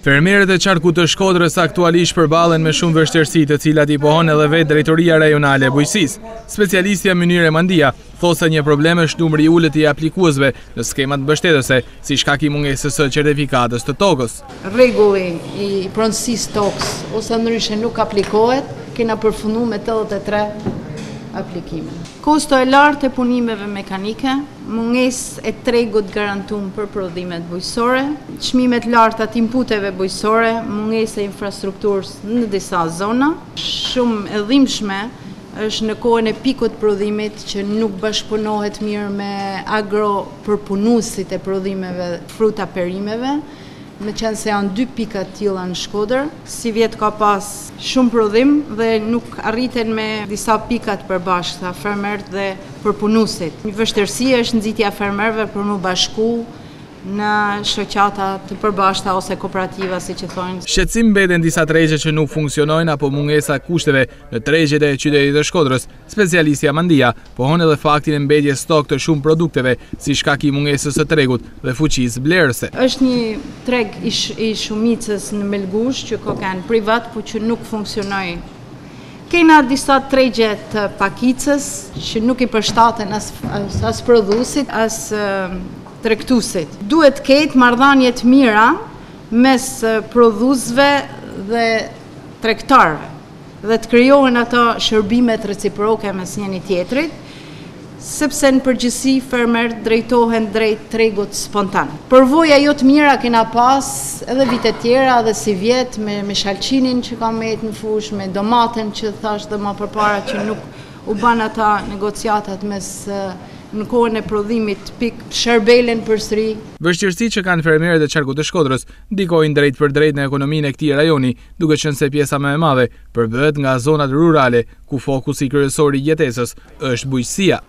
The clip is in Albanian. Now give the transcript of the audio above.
Fermerët e qarkut të Shkodrës aktualisht përballen me shumë vështirësi, të cilat i pohon edhe vetë Drejtoria Rajonale e Bujqësisë. Specialistja Mynire Mandia thosë se një problem është numri i ulët i aplikuesve në skemat mbështetëse, si shkak i mungesës së certifikatës të tokës. Rregulli i pronësisë tokës ose ndryshe nuk aplikohet, kena përfunduar me 83 aplikime. Kosto e lartë e punimeve mekanike, mungesë e tregut garantuar për prodhimet bujqësore, çmimet larta të inputeve bujqësore, mungesë e infrastrukturës në disa zona, shumë e dhimbshme është në kohën e pikut prodhimit që nuk bashkëpunohet mirë me agropërpunuesit e prodhimeve fruta perimeve, me qenë se janë 2 pika të tilla në Shkodër, si vjet ka pas shumë prodhim dhe nuk arriten me disa pika të përbashkëta, fermerët dhe përpunuesit. Një vështirësi është nxitja e fermerëve për mu bashku në shoqata të përbashkëta ose kooperativa, siç e thonë. Shqetësim mbeten disa tregje që nuk funksionojnë apo mungesa kushteve në tregjet e qytetit të Shkodrës. Specialistja Mandia pohon edhe faktin e mbetjes stok të shumë produkteve si shkak i mungesës së tregut dhe fuqisë blerëse. Është një treg i shumicës në Melgush që ka kanë privat, por që nuk funksionoi. Kena disa tregje të pakicës që nuk i përshtaten as prodhuesit, as tregtuesit. Duhet ketë marrëdhënie të mira mes prodhuesve dhe tregtarëve dhe të krijohen ato shërbimet reciproke mes njëri tjetrit, sepse në përgjithësi fermerët drejtohen drejt tregut spontan. Përvoja jo të mira kena pas edhe vite tjera dhe si vjet me shalqinin që ka mbet në fushë, me domaten që thash dhe më përpara që nuk u ban ata negociatat mes në kohën e prodhimit pik shërbelen përsëri. Vështirësitë që kanë fermerët e qarkut të Shkodrës ndikojnë drejt për drejt në ekonominë e këtij rajoni, duke qenë se pjesa më e madhe përbëhet nga zonat rurale, ku fokusi kryesor i jetesës është bujqësia.